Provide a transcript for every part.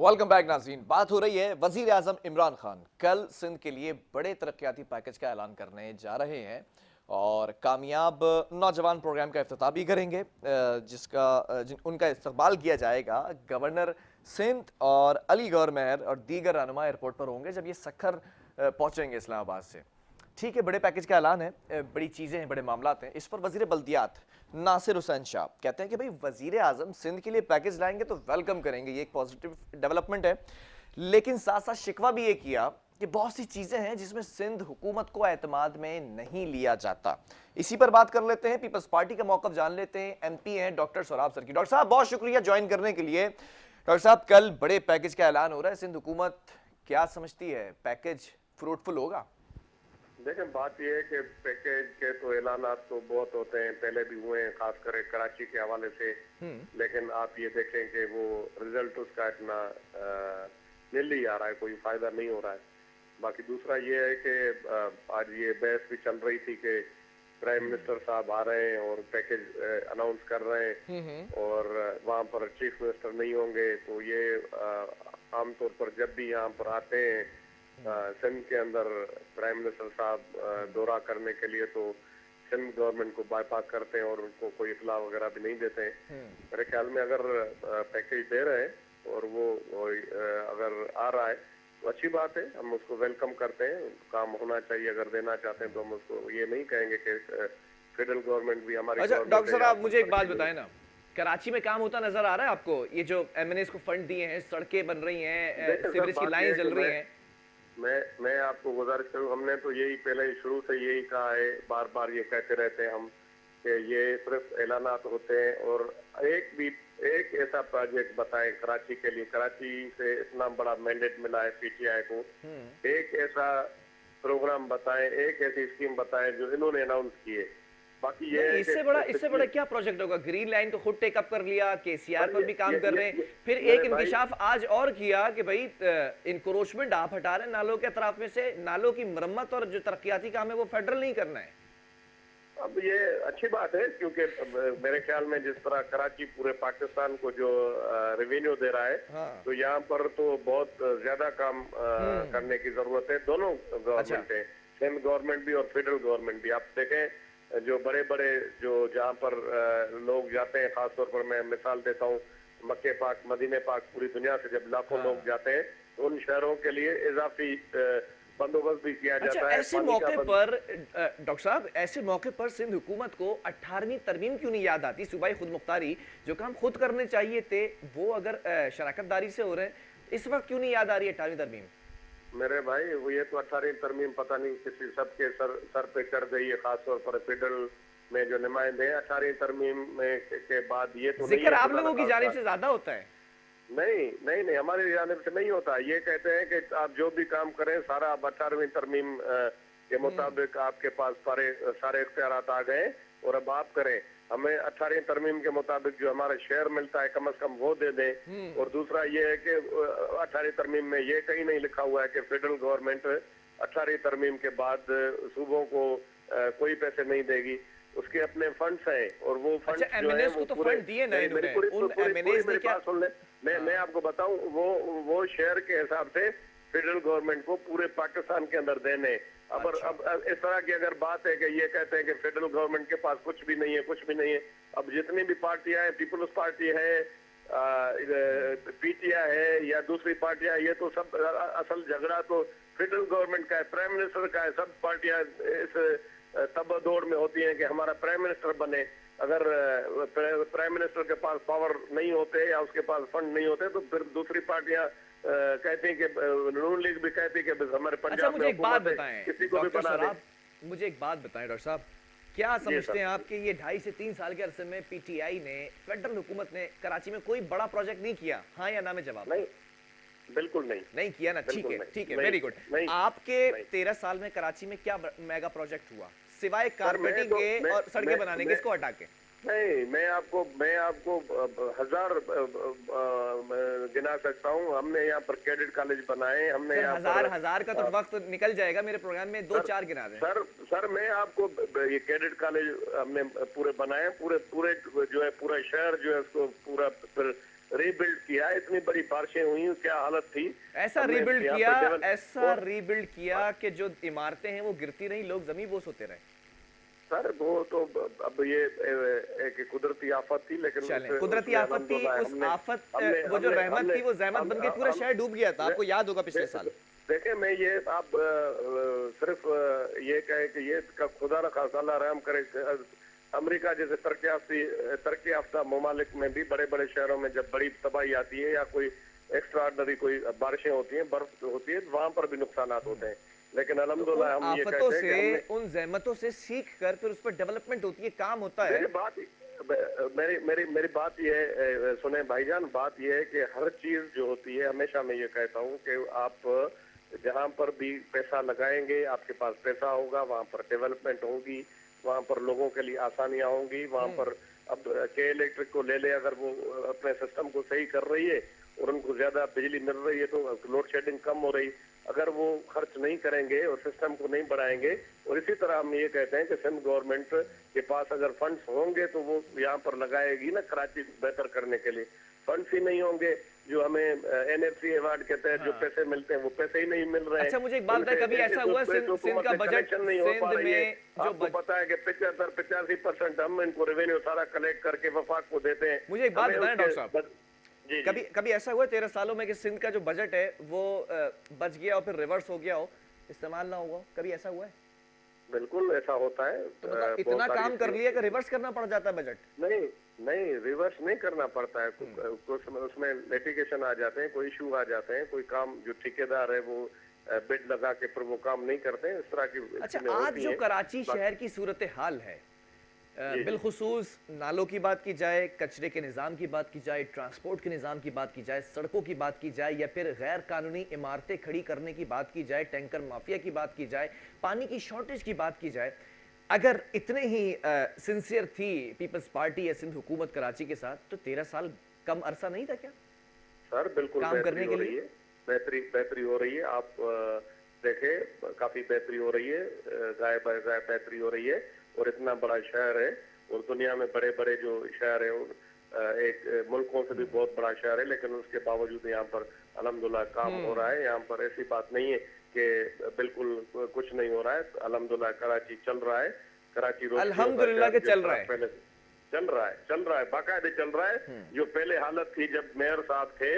Welcome back नाज़रीन। बात हो रही है वजीर आजम इमरान खान कल सिंध के लिए बड़े तरक्याती पैकेज का ऐलान करने जा रहे हैं और कामयाब नौजवान प्रोग्राम का इफ्तिताह भी करेंगे, उनका इस्तकबाल किया जाएगा। गवर्नर सिंध और अली गौर मेहर और दीगर रहनुमा एयरपोर्ट पर होंगे जब ये सखर पहुंचेंगे इस्लामाबाद से। ठीक है, बड़े पैकेज का ऐलान है, बड़ी चीज़ें हैं, बड़े मामलात हैं। इस पर वजीर बल्दियात नासिर हुसैन शाह कहते हैं कि भाई वजीर आजम सिंध के लिए पैकेज लाएंगे तो वेलकम करेंगे, ये एक पॉजिटिव डेवलपमेंट है। लेकिन साथ साथ शिकवा भी ये किया कि बहुत सी चीज़ें हैं जिसमें सिंध हुकूमत को एतमाद में नहीं लिया जाता। इसी पर बात कर लेते हैं, पीपल्स पार्टी का मौक़िफ़ जान लेते हैं। MP हैं डॉक्टर सोराब सर की। डॉक्टर साहब बहुत शुक्रिया ज्वाइन करने के लिए। डॉक्टर साहब, कल बड़े पैकेज का ऐलान हो रहा है, सिंध हुकूमत क्या समझती है, पैकेज फ्रूटफुल होगा? देखें, बात यह है कि पैकेज के तो ऐलानात तो बहुत होते हैं, पहले भी हुए हैं, खासकर कराची के हवाले से। लेकिन आप ये देखें कि वो रिजल्ट उसका इतना मिल ही आ रहा है, कोई फायदा नहीं हो रहा है। बाकी दूसरा ये है कि आज ये बहस भी चल रही थी कि प्राइम मिनिस्टर साहब आ रहे हैं और पैकेज अनाउंस कर रहे हैं और वहाँ पर चीफ मिनिस्टर नहीं होंगे। तो ये आमतौर पर जब भी यहाँ पर आते हैं सिंध के अंदर प्राइम मिनिस्टर साहब दौरा करने के लिए, तो सिंध गवर्नमेंट को बाईपास करते हैं और उनको कोई इतला वगैरह भी नहीं देते हैं। मेरे ख्याल में अगर पैकेज दे रहे हैं और वो अगर आ रहा है तो अच्छी बात है, हम उसको वेलकम करते हैं। काम होना चाहिए, अगर देना चाहते हैं तो हम उसको ये नहीं कहेंगे कि फेडरल गवर्नमेंट भी हमारी। अच्छा डॉक्टर साहब, आप मुझे एक बात बताएं ना, कराची में काम होता नजर आ रहा है आपको? ये जो MNAs को फंड दिए हैं, सड़कें बन रही हैं, सीवरेज की लाइन जल रही हैं। मैं आपको गुजारिश करूं, हमने तो यही पहले शुरू से यही कहा है, बार बार ये कहते रहते हैं हम कि ये सिर्फ ऐलानात होते हैं और एक ऐसा प्रोजेक्ट बताएं कराची के लिए। कराची से इतना बड़ा मैंडेट मिला है PTI को, एक ऐसा प्रोग्राम बताएं, एक ऐसी स्कीम बताएं जो इन्होंने अनाउंस की है। बाकी ये इससे बड़ा क्या प्रोजेक्ट होगा? ग्रीन लाइन तो खुद टेकअप कर लिया, KCR पर भी काम कर रहे हैं, फिर एक इंकशाफ आज और किया कि भाई इंक्रोचमेंट आप हटा रहे हैं नालों के अतराफ में से, नालों की मरम्मत और जो तरक्याती काम है वो फेडरल नहीं करना है। अब ये अच्छी बात है क्योंकि मेरे ख्याल में जिस तरह कराची पूरे पाकिस्तान को जो रेवेन्यू दे रहा है, तो यहाँ पर तो बहुत ज्यादा काम करने की जरूरत है। दोनों गवर्नमेंट है, सिंध गवर्नमेंट भी और फेडरल गवर्नमेंट भी। आप देखें जो बड़े बड़े जो जहाँ पर लोग जाते हैं, खासतौर पर मैं मिसाल देता हूँ मक्के पाक, मदीने पाक, पूरी दुनिया से जब लाखों लोग जाते हैं तो उन शहरों के लिए इजाफी बंदोबस्त भी किया जाता है। ऐसे मौके पर डॉक्टर साहब, ऐसे मौके पर सिंध हुकूमत को 18वीं तरमीम क्यों नहीं याद आती? सूबाई खुद मुख्तारी जो काम खुद करने चाहिए थे वो अगर शराकतदारी से हो रहे हैं, इस वक्त क्यों नहीं याद आ रही 18वीं तरमीम? मेरे भाई वो ये तो 18वीं तरमीम पता नहीं किसी सबके सर पे चढ़ गई है, खासतौर पर फेडरल में जो नुमाइंदे हैं। 18वीं तरमीम में के बाद ये तो जिक्र आप लोगों की जानिब से ज्यादा होता है। नहीं, हमारी जानिब से नहीं होता। ये कहते हैं कि आप जो भी काम करें सारा अब 18वीं तरमीम के मुताबिक आपके पास सारे इख्तियारात आ गए और अब आप करें। हमें 18वीं तरमीम के मुताबिक जो हमारा शेयर मिलता है कम से कम वो दे दें। और दूसरा ये है कि 18वीं तरमीम में ये कहीं नहीं लिखा हुआ है कि फेडरल गवर्नमेंट 18वीं तरमीम के बाद सूबों को कोई पैसे नहीं देगी, उसके अपने फंड्स हैं और वो फंड्स जो है वो तो फंड दिए नहीं इन्होंने। मेरी बात सुन ले, मैं आपको बताऊं, वो शेयर के हिसाब से फेडरल गवर्नमेंट को पूरे पाकिस्तान के अंदर देने। अब इस तरह की अगर बात है कि ये कहते हैं कि फेडरल गवर्नमेंट के पास कुछ भी नहीं है। अब जितनी भी पार्टियां हैं, पीपल्स पार्टी है, PTI है या दूसरी पार्टियां, ये तो सब असल झगड़ा तो फेडरल गवर्नमेंट का है, प्राइम मिनिस्टर का है। सब पार्टियां इस तब दौड़ में होती हैं कि हमारा प्राइम मिनिस्टर बने। अगर प्राइम मिनिस्टर के पास पावर नहीं होते या उसके पास फंड नहीं होते तो फिर दूसरी पार्टियां कहती हैं कि नून लीग भी कहती है कि हमारे पंजाब में किसी को भी बना दे। मुझे एक बात बताएं डॉक्टर साहब, क्या समझते हैं आप कि ये 2.5 से 3 साल के अरसे में PTI ने, फेडरल हुकूमत ने कराची में कोई बड़ा प्रोजेक्ट नहीं किया? हाँ या ना में जवाब? नहीं, बिल्कुल नहीं किया ना। ठीक है, वेरी गुड। आपके 13 साल में कराची में क्या मेगा प्रोजेक्ट हुआ सिवाय कारपेटिंग के और सड़कें बनाने के? इसको हटा के नहीं, मैं आपको हजार गिना सकता हूँ। हमने यहाँ पर कैडेट कॉलेज बनाए, हमने हजार का तो वक्त निकल जाएगा मेरे प्रोग्राम में, 2-4 गिना दें। सर मैं आपको ये कैडेट कॉलेज हमने पूरे बनाए, पूरे जो है पूरा शहर जो है उसको पूरा फिर रीबिल्ड किया, इतनी बड़ी बारिशें हुई, क्या हालत थी। ऐसा हमने रीबिल्ड यहाँ किया, पर डेवल- ऐसा रीबिल्ड किया कि जो इमारतें हैं वो गिरती नहीं, लोग जमीन बोस होते रहे। सर वो तो अब ये एक कुदरती आफत थी, लेकिन चलें, कुदरती उसमें आफत थी, अल्हम्दुलिल्लाह उस हमने आफत हमने वो जो हमने रहमत हमने थी वो जहमत बन गई, पूरा शहर डूब गया था, आपको याद होगा पिछले साल। देखें, मैं ये आप सिर्फ ये कहे कि ये खुदा न खासा अल्लाह रहम करे, अमेरिका जैसे तरक्की याफ्ता ममालिक में भी बड़े बड़े शहरों में जब बड़ी तबाही आती है या कोई एक्स्ट्राऑर्डिनरी कोई बारिशें होती हैं, बर्फ होती है, वहां पर भी नुकसान होते हैं। लेकिन तो अल्हम्दुलिल्लाह उन हम ये आफतों कहते हैं कि से, उन जहमतों से सीख कर फिर उस पर डेवलपमेंट होती है, काम होता है। मेरी बात मेरी मेरी मेरी बात ये है, सुने भाईजान, बात ये है कि हर चीज जो होती है, हमेशा मैं ये कहता हूँ कि आप जहाँ पर भी पैसा लगाएंगे, आपके पास पैसा होगा, वहाँ पर डेवलपमेंट होगी, वहाँ पर लोगों के लिए आसानियां होंगी, वहाँ पर अब के इलेक्ट्रिक को ले ले, अगर वो अपने सिस्टम को सही कर रही है और उनको ज्यादा बिजली मिल रही है तो लोड शेडिंग कम हो रही। अगर वो खर्च नहीं करेंगे और सिस्टम को नहीं बढ़ाएंगे, और इसी तरह हम ये कहते हैं कि सिंध गवर्नमेंट के पास अगर फंड्स होंगे तो वो यहाँ पर लगाएगी ना कराची को बेहतर करने के लिए। फंड्स ही नहीं होंगे, जो हमें एनएफसी अवार्ड के तहत जो पैसे मिलते हैं वो पैसे ही नहीं मिल रहे हैं। अच्छा, मुझे एक बात बताएं, कभी ऐसा हुआ सिंध का बजट, नहीं हो पा सिंध रही है? में जो आपको पता है कि 75-85% हम इनको रेवेन्यू सारा कलेक्ट करके वफाक को देते हैं। मुझे एक बात बताएं डॉक्टर साहब, जी कभी कभी ऐसा हुआ 13 सालों में कि सिंध का जो बजट है वो बच गया और फिर रिवर्स हो गया हो, इस्तेमाल ना हुआ, कभी ऐसा हुआ है? बिल्कुल ऐसा होता है। तो मतलब इतना काम कर लिया कि रिवर्स करना पड़ जाता है बजट? नहीं नहीं, रिवर्स नहीं करना पड़ता है, कुछ उसमें लिटिगेशन आ जाते हैं, कोई इशू आ जाते हैं, कोई काम जो ठेकेदार है वो बिड लगा के फिर वो काम नहीं करते हैं, इस तरह की। अच्छा, आज जो कराची शहर की सूरत हाल है, बिलखुसूस नालों की बात की जाए, कचरे के निज़ाम की बात की जाए, ट्रांसपोर्ट के निज़ाम की बात की जाए, सड़कों की बात की जाए, या फिर गैर कानूनी इमारतें खड़ी करने की बात की जाए, टैंकर माफिया की बात की जाए, पानी की शॉर्टेज की बात की जाए, अगर इतने ही सिंसियर थी पीपल्स पार्टी या सिंध हुकूमत कराची के साथ, तो 13 साल कम अरसा नहीं था क्या सर? बिल्कुल काम करने के लिए? बेहतरी हो रही है। आप देखें, काफी बेहतरी हो रही है, गाय बेहतरी हो रही है, और इतना बड़ा शहर है, और दुनिया में बड़े बड़े जो शहर है, एक मुल्कों से भी बहुत बड़ा शहर है, लेकिन उसके बावजूद यहाँ पर अल्हम्दुलिल्लाह काम हो रहा है। यहाँ पर ऐसी बात नहीं है कि बिल्कुल कुछ नहीं हो रहा है। अल्हम्दुलिल्लाह कराची चल रहा है, कराची अल्हम्दुलिल्लाह के चल रहा है, पहले चल रहा है, बाकायदे चल रहा है। जो पहले हालत थी जब मेयर साहब थे,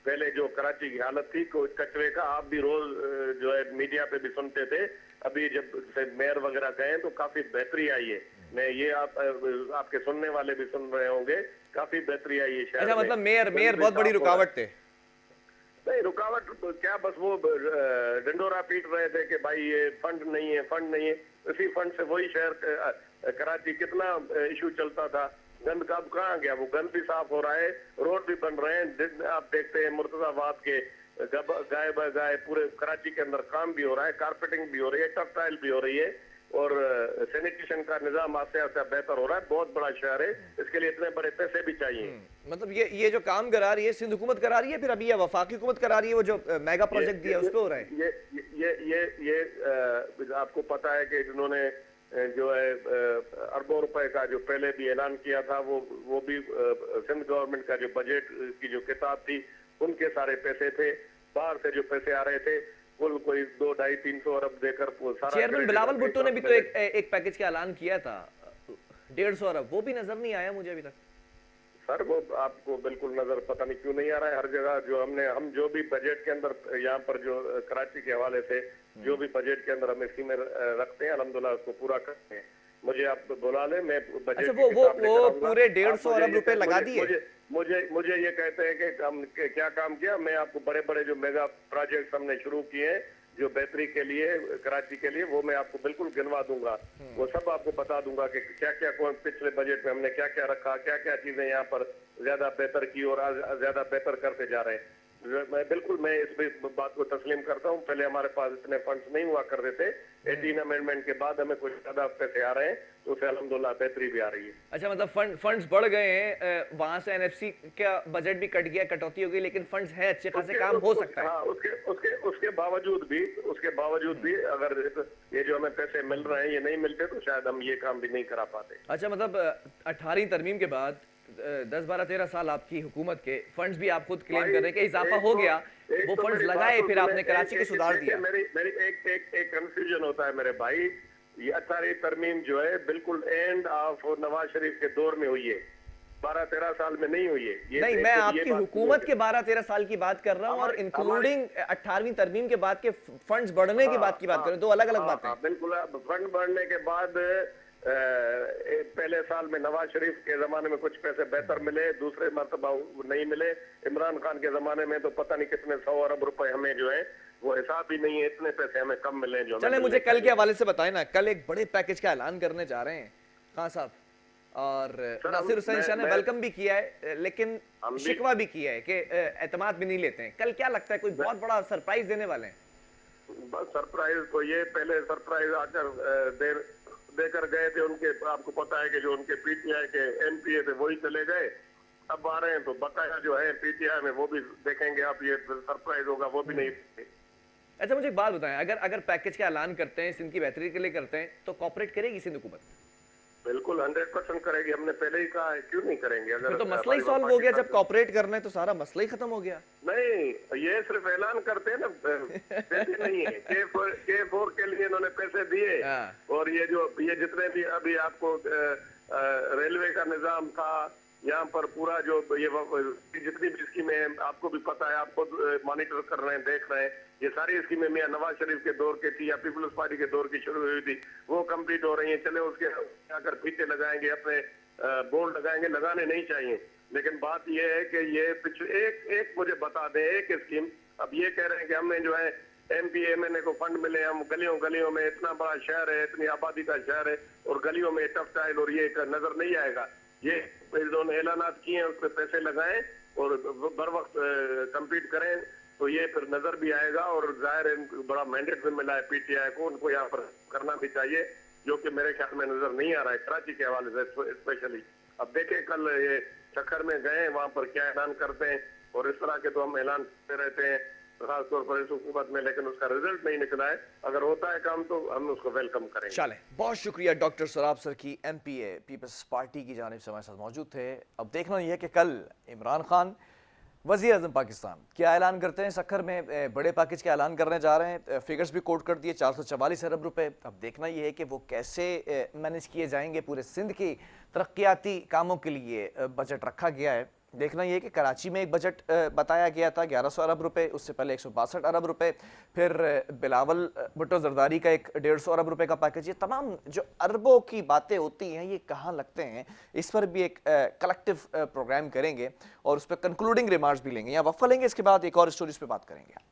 पहले जो कराची की हालत थी कचरे का, आप भी रोज जो है मीडिया पे भी सुनते थे, अभी जब से मेयर वगैरह गए तो काफी बेहतरी आई है। मैं ये आपके सुनने वाले भी सुन रहे होंगे, काफी बेहतरी आई है शहर में। अच्छा, मतलब मेयर बहुत बड़ी रुकावट थे? नहीं, रुकावट क्या, बस वो डंडोरा पीट रहे थे कि भाई ये फंड नहीं है। इसी फंड से वही शहर कराची कितना इशू चलता था, गंद कब कहाँ गया? वो गंद भी साफ हो रहा है, रोड भी बन रहे हैं। आप देखते हैं मुर्तजाबाद के गाय ब गाय पूरे कराची के अंदर काम भी हो रहा है, कारपेटिंग भी हो रही है, टर्टाइल भी हो रही है, और सैनिटेशन का निजाम आस्ते आस्ते बेहतर हो रहा है। बहुत बड़ा शहर है, इसके लिए इतने बड़े पैसे भी चाहिए। मतलब ये जो काम करा रही है सिंध हुकूमत करा रही है, फिर अभी ये वफाकी हुकूमत करा रही है, वो जो मेगा प्रोजेक्ट दिया उस पे हो रहा है? ये आपको पता है कि इन्होंने जो है अरबों रुपए का जो पहले भी ऐलान किया था, वो भी सिंध गवर्नमेंट का जो बजट की जो किताब थी, उनके सारे पैसे थे। बाहर से जो पैसे आ रहे थे कुल कोई 200-250-300 अरब देकर वो सारा। चेयरमैन बिलावल भुट्टो ने भी तो एक पैकेज का ऐलान किया था, 150 अरब, वो भी नजर नहीं आया मुझे अभी तक। सर वो आपको बिल्कुल नजर पता नहीं क्यों नहीं आ रहा है। हर जगह जो हम जो भी बजट के अंदर यहाँ पर जो कराची के हवाले से जो भी बजट के अंदर हम स्कीमें रखते हैं, अल्हम्दुलिल्लाह उसको पूरा करते हैं। मुझे आप बुला ले, मैं बजट। अच्छा, वो पूरे 150 अरब रुपए लगा दिए? मुझे ये कहते हैं कि हम क्या काम किया। मैं आपको बड़े बड़े जो मेगा प्रोजेक्ट हमने शुरू किए हैं जो बेहतरी के लिए, कराची के लिए, वो मैं आपको बिल्कुल गिनवा दूंगा, वो सब आपको बता दूंगा कि क्या क्या कौन पिछले बजट में हमने क्या क्या रखा, क्या क्या चीजें यहाँ पर ज्यादा बेहतर की और ज्यादा बेहतर करते जा रहे हैं। मैं इस बात को तस्लीम करता हूँ। पहले हमारे पास इतने फंड्स नहीं हुआ करते थे, 18 अमेंडमेंट के बाद हमें कुछ ज्यादा पैसे आ रहे हैं, तो उससे अल्हम्दुलिल्लाह बेहतरी भी आ रही है। अच्छा, मतलब फंड्स बढ़ गए हैं, वहां से एनएफसी का बजट भी कट गया, कटौती हो गई, लेकिन फंड्स है, अच्छे खासे काम हो सकता है। हाँ, उसके बावजूद भी अगर ये जो हमें पैसे मिल रहे हैं ये नहीं मिलते तो शायद हम ये काम भी नहीं करा पाते। अच्छा, मतलब 18वीं तरमीम के बाद 10-12-13 साल आपकी हुकूमत के फंड्स भी आप खुद क्लेम भाई, कर रहे हैं कि इजाफा हो गया, वो तो फंड्स मेरी बात लगाए, तो फिर सुने, आपने कराची को सुधार देखिए, दिया। मेरी मेरी एक कंफ्यूजन होता है मेरे भाई। ये 18वीं तरमीम जो है बिल्कुल एंड ऑफ नवाज शरीफ के दौर में हुई है, 12-13 साल में नहीं हुई है ये। नहीं, मैं आपकी हुकूमत के 12-13 साल की बात कर रहा हूं और इंक्लूडिंग 18वीं तरमीम के बाद के फंड्स बढ़ने की बात कर रहे हैं, दो अलग अलग बातें। बिल्कुल, फंड बढ़ने के बाद पहले साल में नवाज शरीफ के जमाने में कुछ पैसे बेहतर मिले, दूसरे मरतबा नहीं मिले। इमरान खान के जमाने में तो पता नहीं कितने 100 अरब रुपए हमें जो है वो हिसाब ही नहीं है, इतने पैसे हमें कम मिले जो। चले मुझे कल के हवाले से बताएं ना, कल एक बड़े पैकेज का ऐलान करने जा रहे हैं खान साहब, और नासिर हुसैन शाह ने वेलकम भी किया है, लेकिन शिकवा भी किया है कि एतमाद भी नहीं लेते हैं। कल क्या लगता है, कोई बहुत बड़ा सरप्राइज देने वाले हैं? बस सरप्राइज तो ये, पहले सरप्राइज आकर देकर गए थे उनके, आपको पता है कि जो उनके पीटीआई के एमपीए थे वही चले गए, अब आ रहे हैं तो बकाया जो है पीटीआई में वो भी देखेंगे आप, ये सरप्राइज होगा वो भी नहीं। अच्छा मुझे एक बात बताएं, अगर पैकेज का ऐलान करते हैं, सिंध की बेहतरी के लिए करते हैं, तो कॉपरेट करेगी सिंध हुकूमत? बिल्कुल 100% करेगी, हमने पहले ही कहा है, क्यों नहीं करेंगे। अगर तो मसला ही सॉल्व हो गया, जब कॉपरेट करना है तो सारा मसला ही खत्म हो गया। नहीं, ये सिर्फ ऐलान करते हैं ना, पैसे नहीं है। K4 के लिए इन्होंने पैसे दिए, और ये जितने भी अभी आपको रेलवे का निजाम था, यहाँ पर पूरा जो ये जितनी भी स्कीमें आपको भी पता है, आपको मॉनिटर कर रहे हैं, देख रहे हैं, ये सारी स्कीमें मियां नवाज शरीफ के दौर की थी या पीपल्स पार्टी के दौर की शुरू हुई थी, वो कंप्लीट हो रही हैं। चले उसके आकर फीते लगाएंगे, अपने बोर्ड लगाएंगे, लगाने नहीं चाहिए, लेकिन बात ये है कि ये पिछले एक मुझे बता दें एक स्कीम। अब ये कह रहे हैं कि हमें जो है एमपीएमएनए को फंड मिले, हम गलियों में, इतना बड़ा शहर है, इतनी आबादी का शहर है, और गलियों में टफ टाइल और ये नजर नहीं आएगा। ये इन्होंने ऐलानात किए हैं, उस पर पैसे लगाएं और बर वक्त कंप्लीट करें, तो ये फिर नजर भी आएगा। और जाहिर है बड़ा मैंडेट भी मिला है पीटीआई को, उनको यहाँ पर करना भी चाहिए, जो कि मेरे ख्याल में नजर नहीं आ रहा है कराची के हवाले से स्पेशली। अब देखें कल ये चक्कर में गए, वहां पर क्या ऐलान करते हैं, और इस तरह के तो हम ऐलान करते रहते हैं खासतौर पर इस हुकूमत में, लेकिन उसका रिजल्ट नहीं निकला है। अगर होता है काम तो हम उसको वेलकम करेंगे। चले, बहुत शुक्रिया डॉक्टर सराब सर की, एमपीए पीपल्स पार्टी की जानिब से हमारे साथ मौजूद थे। अब देखना यह है कि कल इमरान खान वज़ीर आज़म पाकिस्तान क्या ऐलान करते हैं। सक्खर में बड़े पैकेज का ऐलान करने जा रहे हैं, फिगर्स भी कोट कर दिए, 444 अरब रुपए। अब देखना यह है कि वो कैसे मैनेज किए जाएंगे। पूरे सिंध की तरक्याती कामों के लिए बजट रखा गया है। देखना यह कि कराची में एक बजट बताया गया था 1100 अरब रुपए, उससे पहले 162 अरब रुपए, फिर बिलावल भुट्टो जरदारी का एक 150 अरब रुपए का पैकेज। ये तमाम जो अरबों की बातें होती हैं, ये कहाँ लगते हैं, इस पर भी एक कलेक्टिव प्रोग्राम करेंगे और उस पर कंक्लूडिंग रिमार्क्स भी लेंगे। यहाँ वक्फा लेंगे, इसके बाद एक और स्टोरीज पे बात करेंगे।